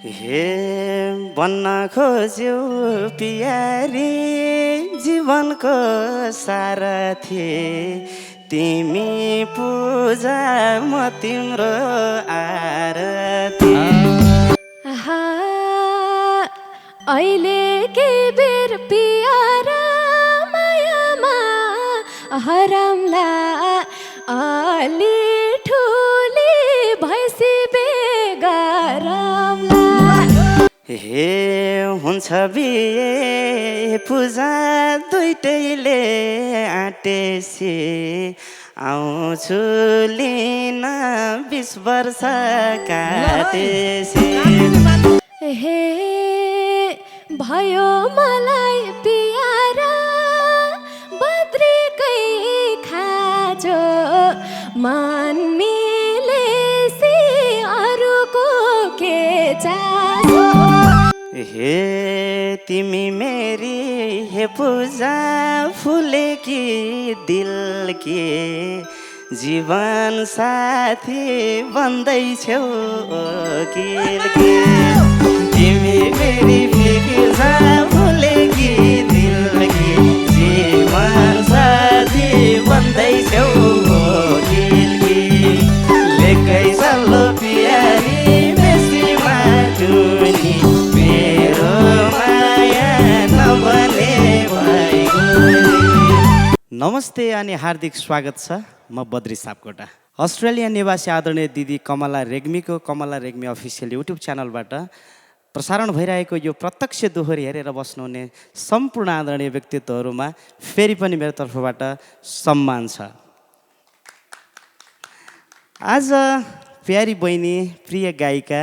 हे बन्न खोज्यो पियारी जीवनको सारथी तिमी पूजा म तिम्रो आरती अहिले के बेर पियारा मायामा हराम्ला अलि ठुली भैँसी बेगराम्ला हे हुन्छ बिहे पूजा दुइटैले आँटेसी आउँछु लिन 20 वर्ष काटेसी हे भयो मलाई पियारा बद्रीकै खाजो मन मिलेसी अरूको के चासो हे तिमी मेरी हे पूजा फुलेकी दिल की जीवन साथी बन्दैछौ किल के तिमी मेरी पूजा फुलेकी दिल की जीवन साथी बन्दैछौ किल की लेकै सल्लो पियारी बेसी माटुनी मेरो माया नबने भइगयो। नमस्ते अनि हार्दिक स्वागत छ। म बद्री सापकोटा अस्ट्रेलिया निवासी आदरणीय दिदी कमला रेग्मीको कमला रेग्मी अफिसियल युट्युब च्यानलबाट प्रसारण भइरहेको यो प्रत्यक्ष दोहोरी हेरेर बस्नुहुने सम्पूर्ण आदरणीय व्यक्तित्वहरूमा फेरि पनि मेरो तर्फबाट सम्मान छ। आज प्यारी बहिनी प्रिय गायिका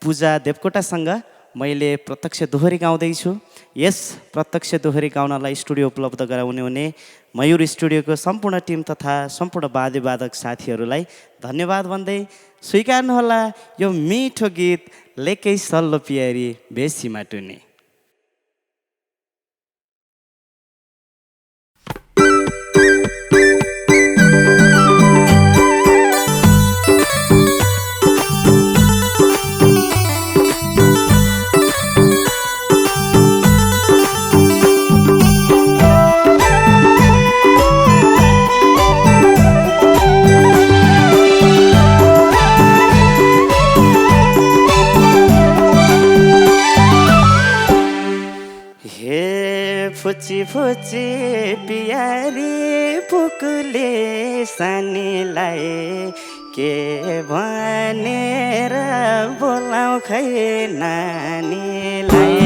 पूजा देवकोटासँग मैले प्रत्यक्ष दोहोरी गाउँदैछु। यस प्रत्यक्ष दोहोरी गाउनलाई स्टुडियो उपलब्ध गराउने हुने मयूर स्टुडियोको सम्पूर्ण टिम तथा सम्पूर्ण वाद्यवादक साथीहरूलाई धन्यवाद भन्दै स्वीकार्नुहोला यो मिठो गीत लेकै सल्लो पियारी बेसी माटुनी। फुची फुची पियारी पुकुले सानीलाई के भनेर बोलाउ खै नानीलाई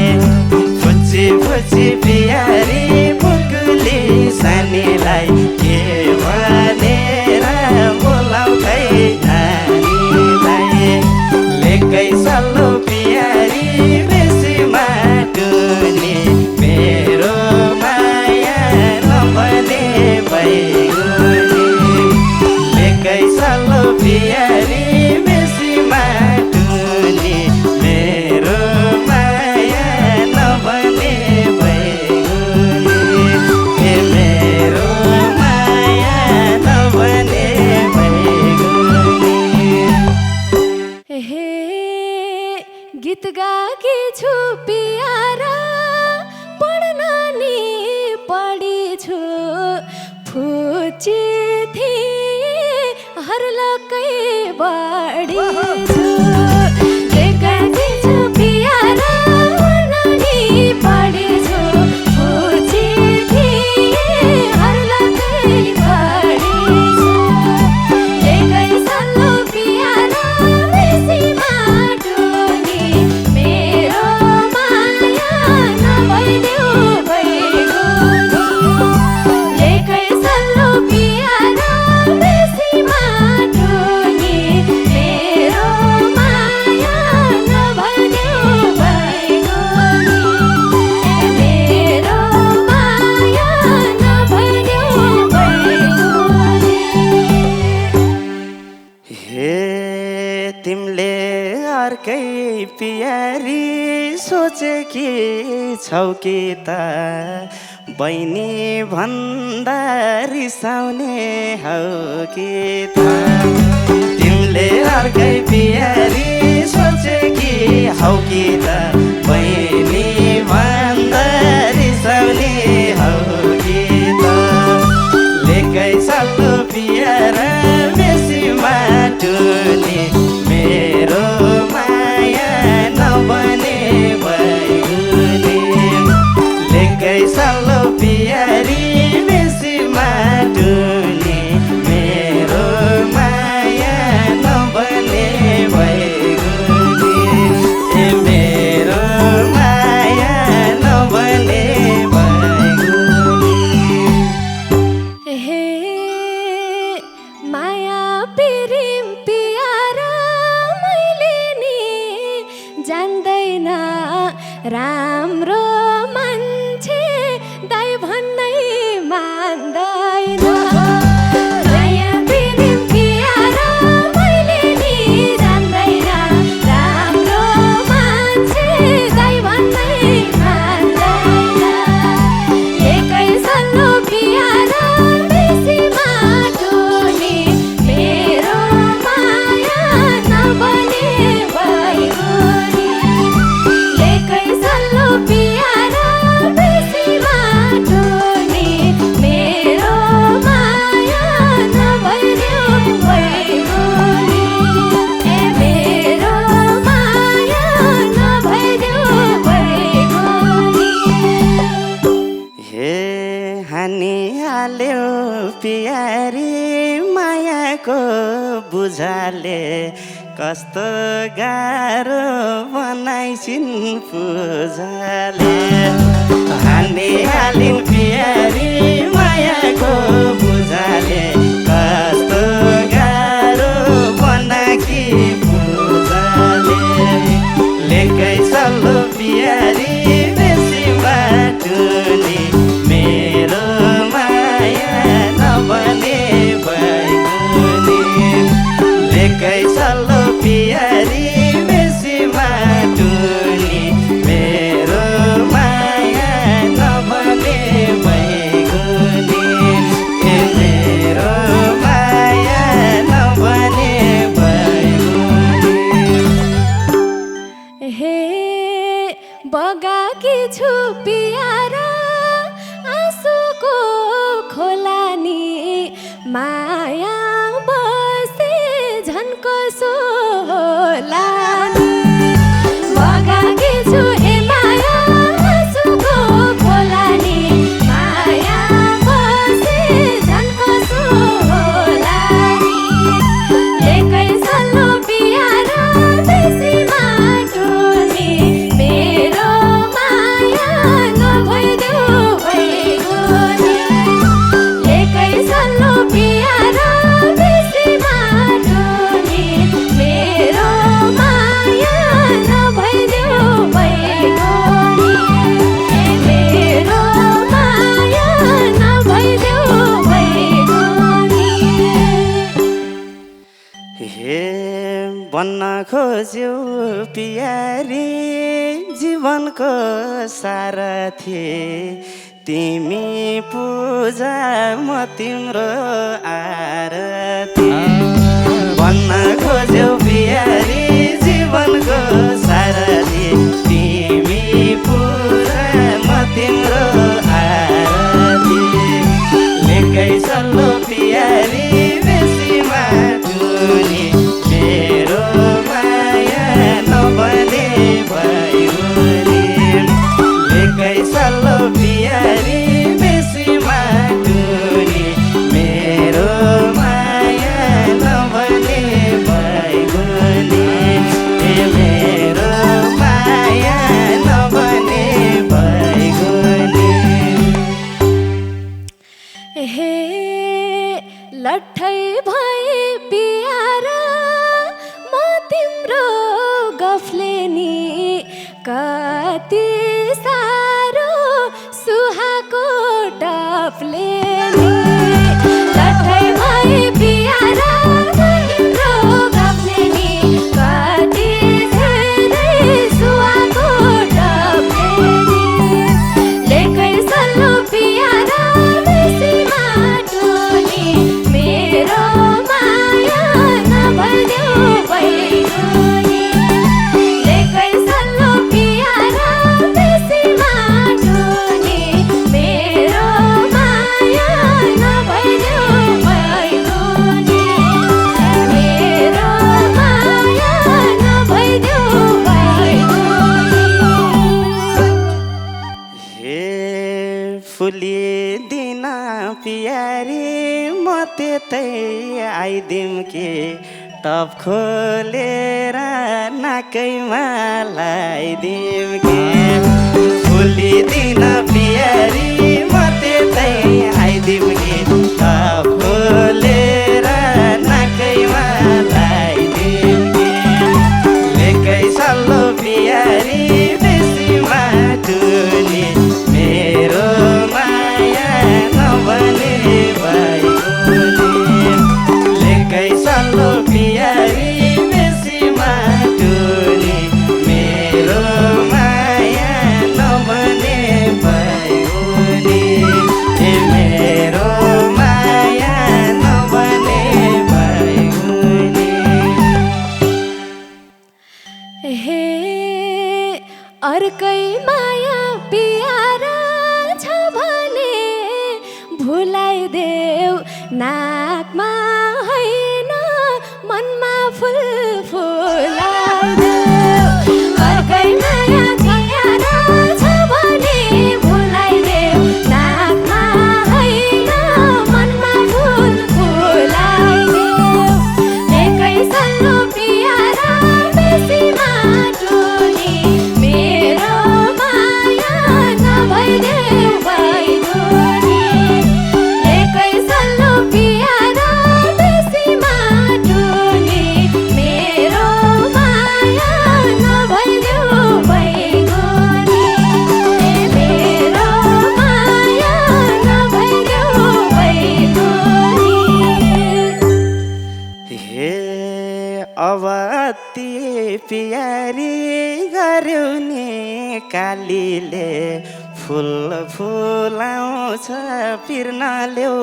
फुची फुची पियारी पुकुले सानीलाई के भनेर बोलाउ खै नानीलाई लेकै सल्लो पियारी बेसी माटुनी मेरो माया नबने भइगयो लेकै सल्लो पियारी बेसी माटुनी मेरो माया नबने भइगयो मेरो माया नबने भइगयो। हे गीत गाकी छु पियारा पढ्न नि पढिछु फुची थिए हर्लकै बढिछु लेकै छु पियारा पढ्न नि पढिछु फुची थिए हर्लकै बढिछु लेकै सल्लो पियारा बेसी माटुनी मेरो माया नभइदेऊ भइगयो लेकै सल्लो पियारा बेसी माटुनी मेरो माया नभइदेऊ भइगयो मेरो माया नभइदेऊ भइगयो। हे तिमीले अर्कै पियारी सोचेकी छौ कि त बहिनी भन्दा रिसाउने हौ कि त तिमीले अर्कै पियारी सोचेकी हौ जान्दैन राम्रो मान्छे दाइ भन्नै मान्दैन नयाँ प्रेम प्यार मैले नि जान्दैन राम्रो मान्छे दाइ भन्नै मान्दैन एकै सल्लो प्यार बेसी माटुनी मेरो माया नबने भइगयो एकै सल्लो प्यार बेसी माटुनी मेरो माया नभइदियो भइगयो ए मेरो माया नभइदियो भइगयो हे हानिहाल्यो प्यारी मायाको बुझाले कस्तो गाह्रो बनाइसिन् पूजाले हानिहालिन् प्यारी मायाको बुझाले कस्तो गाह्रो बनाकी पूजाले लेकै सल्लो प्यारी बेसी बाटुनी मेरो माया नबने भइगयो लेकै सल्लो प्यारी बेसी बाटुनी मेरो माया नबने भइगयो ए मेरो माया नबने भइगयो हे बगाकी छु प्यार आँसुको खोलानी माया बसे झन् कसो होला नि बगाकी छु ए माया आँसुको खोलानी माया बसे झन् कसो होला नि एकै सल्लो प्यार बेसी माटुनी मेरो माया नभइदियो भइगयो एकै सल्लो प्यार बेसी माटुनी मेरो माया नभइदियो भइगयो मेरो माया नभइदियो भइगयो हे बन्न खोज्यौ प्यारी जीवनको सारथी तिमी पूजा म तिम्रो आरती बन्न खोज्यौ प्यारी जीवनको सारथी तिमी पूजा म तिम्रो आरती लेकै सल्लो प्यारी बेसी माटुनी मेरो माया नबने भइगयो लेकै सल्लो प्यारी बेसी माटुनी मेरो माया नबने भइगयो ए मेरो माया नबने भइगयो हे लट्ठै भए प्यार म तिम्रो गफले नि कति साह्रो सुहाको टपले नि लट्ठै भए प्यार म तिम्रो गफले नि कति धेरै सुहाको टपले नि लेकै सल्लो प्यार बेसी माटुनी मेरो माया नभइदियो भइगयो लेकै सल्लो प्यार बेसी माटुनी मेरो माया नभइदियो भइगयो मेरो माया नभइदियो भइगयो हे फुलिदिन प्यारी म त्यतै आइदिम के टप खोलेर नाकैमा लगाइदिम के फुलिदिन प्यारी म त्यतै आइदिम के टप खोलेर नाकैमा लगाइदिम के लेकै सल्लो अर्कै माया पियार छ भने भुलाइदेऊ नाकमा होइन मनमा फुल फुलाइदेऊ अर्कै माया पियार छ भने भुलाइदेऊ नाकमा होइन मनमा फुल फुलाइदेऊ एकै सल्लो पियार बेसी माटोनी मेरो माया नभइदेऊ भइगोनी एकै सल्लो पियार बेसी माटोनी मेरो माया नभइदेऊ भइगोनी मेरो माया नभइदेऊ भइगोनी हे अब ती प्यारी गर्यो नि कालीले फुल फुलाउँछ पिर्न ल्याउ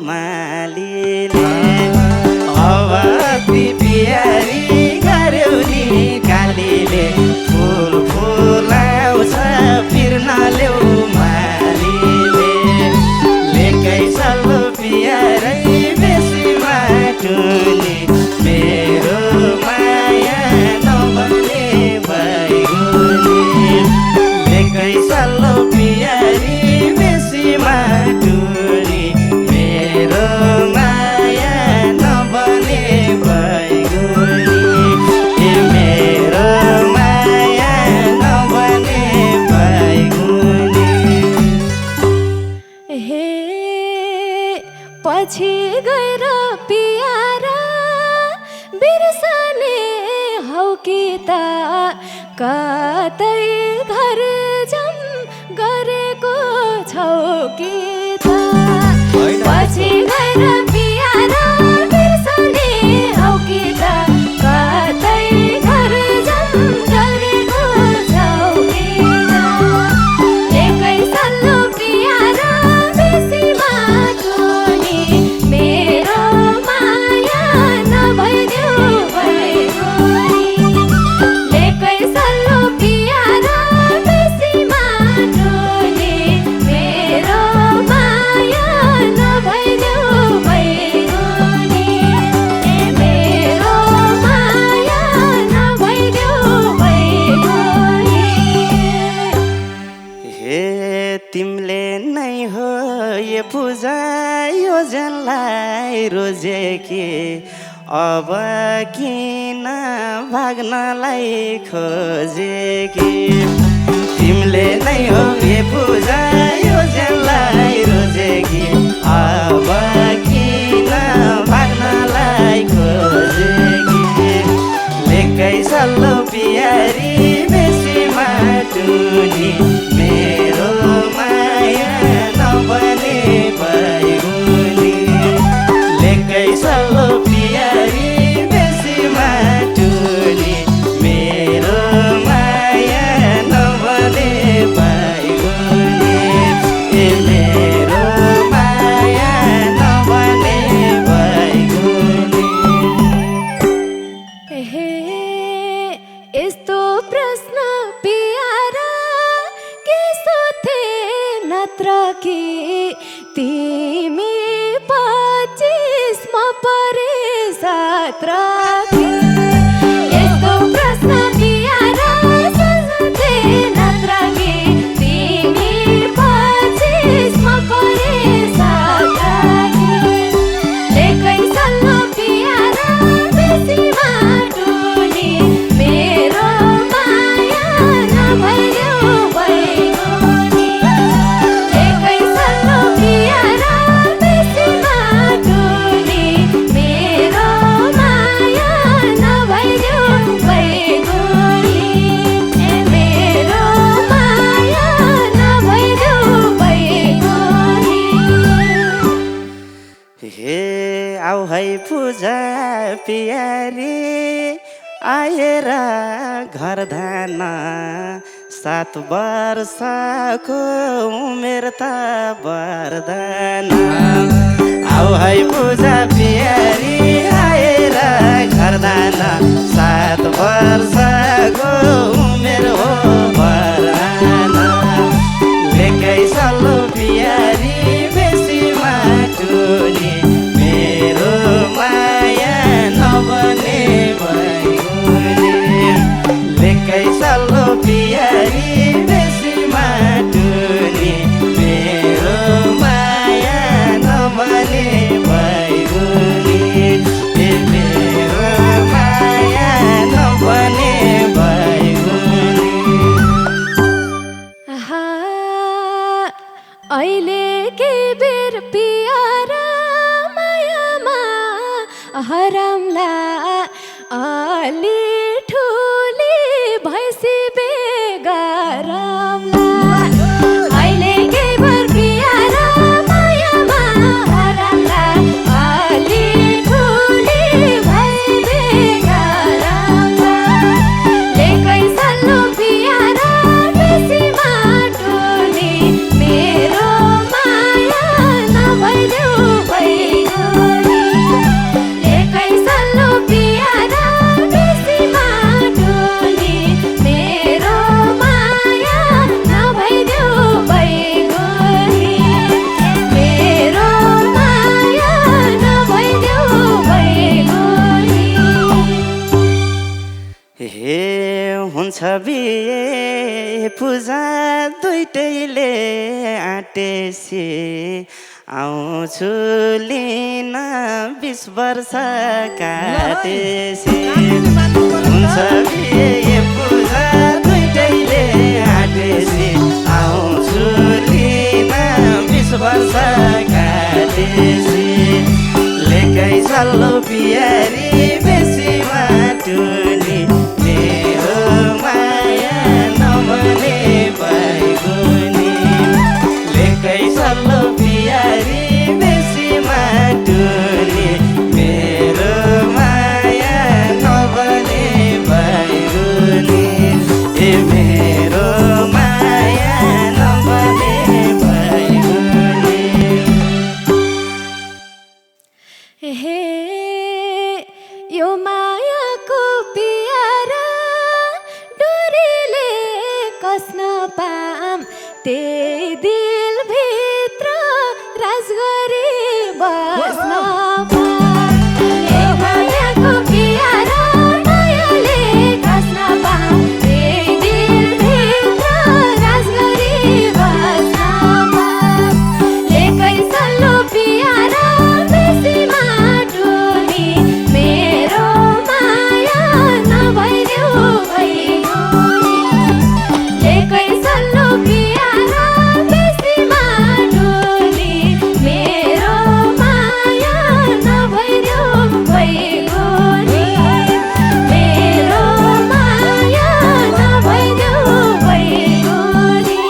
मालीले अब ती प्यारी गर्यो नि कालीले फुल फुलाउँछ पिर्न ल्याउ मालीले लेकै सल्लो पियारै बेसी माटुनी मेरो माया नभने भइगोनी लेकै सल्लो पियारी बेसी माटुनी मेरो माया नभने भइगोनी मेरो माया नभने भइगोनी हे पछि गएर पियार बिर्सने हौ कि त कतै घर जम गरेको छौ कि त पछि गएर पियार बिर्सने हौ कि त कतै घर जम गरेको छौ कि त एकै सल्लो पियार बेसी माटोनी मेरो माया नभइदेऊ भइगोनी एकै सल्लो पियार बेसी माटोनी मेरो माया नभइदेऊ भइगोनी मेरो माया नभइदेऊ भइगोनी हे तिमीले नै हो यो पूजा योजनलाई रोजेकी अब किन भाग्नलाई खोजेकी तिमीले नै हो यो पूजा योजनलाई रोजेकी अब किन भाग्नलाई खोजेकी लेकै सल्लो पियारी बेसी माटुनी मेरो माया नभने भइगोनी लेकै सल्लो पियारी बेसी माटुनी मेरो माया नभने भइगोनी मेरो माया नभने भइगोनी हे यस्तो प्रश्न पियार के सोधे नत्र कि तिमी 25 मा परे 17 कि यस्तो प्रश्न पियार सोधे नत्र कि तिमी 25 मा परे 17 कि एकै सल्लो पियार बेसी माटोनी मेरो माया नभइदेऊ भइगोनी एकै सल्लो पियार बेसी माटोनी मेरो माया नभइदेऊ भइगोनी मेरो माया नभइदेऊ भइगोनी हे आऊ है पूजा प्यारी आएर घर धान 7 वर्षको उमेर त बर्दैन आऊ है पूजा प्यारी आएर घरदान 7 वर्षको उमेर हो बर्दैन लेकै सल्लो प्यारी बेसी माटुनी मेरो माया नबने भइगुनी लेकै सल्लो प्यारी बेसी माटुनी मेरो माया नबने भइगुनी मेरो माया नबने भइगुनी अहिले के बेर पियारा मायामा हराम्ला अलि ठुली भैँसी बेगराम्ला अहिले के बेर पियारा मायामा हराम्ला अलि ठुली भैँसी बेगराम्ला लेकै सल्लो पियारा बेसी माटुनी मेरो माया नभइदेऊ भइगुनी लेकै सल्लो पियारा बेसी माटुनी मेरो माया नभइदेऊ भइगुनी मेरो माया नभइदेऊ भइगुनी हे हुन्छ बिहे पूजा दुइटैले आँटेसी आउँछु लिन 20 वर्ष काटेसी हुन्छ बिहे पूजा दुइटैले आँटेसी आउँछु लिन 20 वर्ष काटेसी लेकै सल्लो प्यारी बेसी माटुनी मेरो माया नबने भइगुनी लेकै सल्लो प्यारी बेसी माटुनी मेरो माया नबने भइगुनी मेरो माया नबने भइगुनी हे यो मायाको पियारा डोरीले कस्न पाम त्यही दिलभित्र राज गरी बस्न पाम हे मायाको पियारा मायाले कस्न पाम त्यही दिलभित्र राज गरी बस्न पाम लेकै सल्लो पियारा बेसी माटुनी मेरो माया नभइदेऊ भइगुनी लेकै सल्लो पियारा बेसी माटुनी मेरो माया नभइदेऊ भइगुनी मेरो माया नभइदेऊ भइगुनी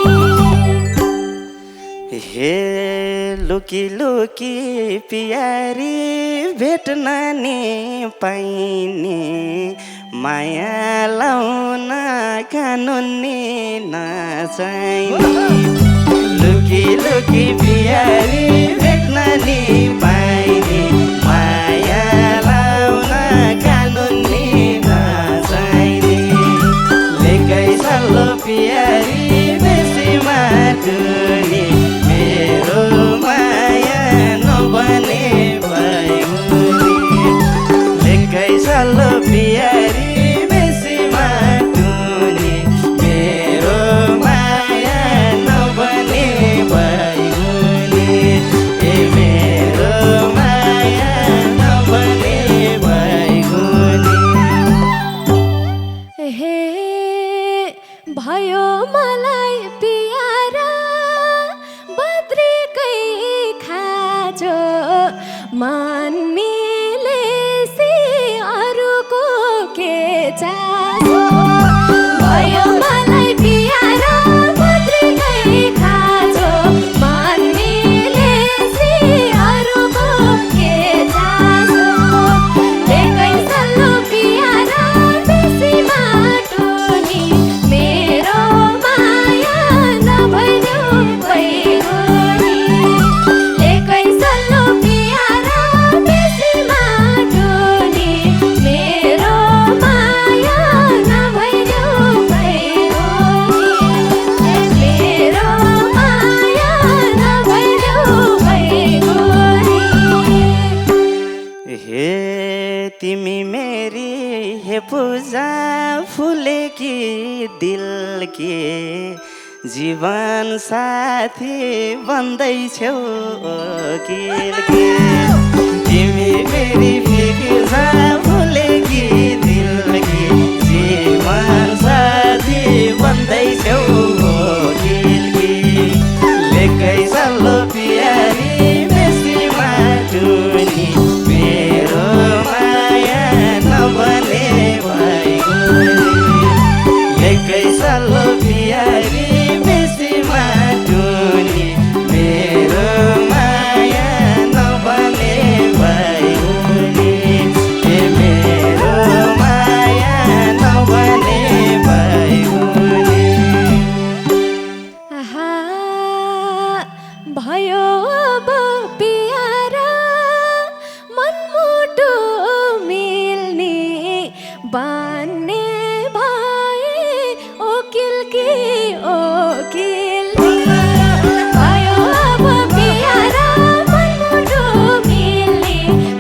हे लुकी लुकी प्यारी भेट्न नि पाइने माया लाउन कानुनी नचाहिने लुकी लुकी प्यारी भेट्न नि पाइने माया लाउन कानुनी नचाहिने लेकै सल्लो प्यारी बेसी माटुनी मेरो माया नबने भइगुनी लेकै सल्लो प्यारी बेसी माटुनी मेरो माया नबने भइगुनी मेरो माया नबने भइगुनी हे भयो मलाई पियारा बद्रीकै खाजो मन मिलेसी अरूको के चासो भयो मलाई पियारा बद्रीकै खाजो मन मिलेसी अरूको के चासो लेकै सल्लो पियारा बेसी माटुनी मेरो दिल के जीवन साथी बन्दैछौ किल के तिमी मेरी फिक्र भुलेकी दिल के जीवन साथी बन्दैछौ किल के लेकै सल्लो प्यारी बेसीमा टुनी मेरो माया नबने भइगो लेकै सल्लो प्यारी बेसीमा टुनी मेरो माया नबने भइगो मेरो माया नबने भइगो आहा भयो अब प्यारा मनमुटु मिल्ने बान्ने भए ओकिल कि ओकिल भयो अब प्यारा मनमुटु मिल्ने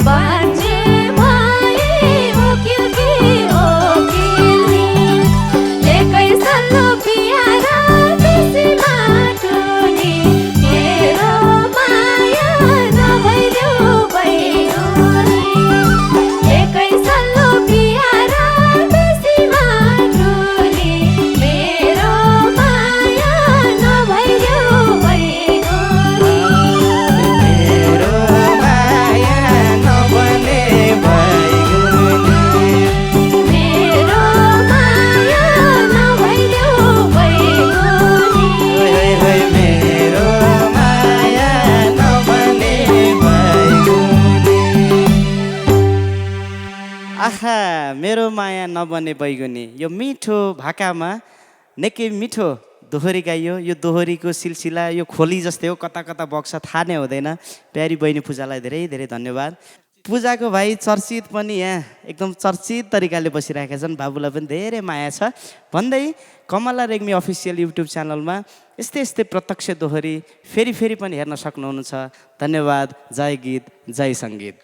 बान्ने भए ओकिल कि ओकिल लेकै सल्लो प्यारा बेसीमा टुनी मेरो माया नभइदेऊ बैगुनी लेकै सल्लो प्यारा बेसीमा टुनी मेरो माया नभइदेऊ बैगुनी मेरो माया नबने भइगुनी मेरो माया नभइदेऊ बैगुनी मेरो माया नबने भइगुनी आहा मेरो माया नबने बैगुनी यो मिठो भाकामा निकै मिठो दोहोरी गाइयो यो दोहोरीको सिलसिला यो खोली जस्तै हो कता कता बग्छ थाहा नै हुँदैन प्यारी बहिनी पूजालाई धेरै धेरै धन्यवाद पूजाको भाइ चर्चित पनि यहाँ एकदम चर्चित तरिकाले बसिरहेका छन् बाबुलाई पनि धेरै माया छ भन्दै कमला रेग्मी अफिसियल युट्युब च्यानलमा यस्तै यस्तै प्रत्यक्ष दोहोरी फेरि फेरि पनि हेर्न सक्नुहुनेछ धन्यवाद जय गीत जय सङ्गीत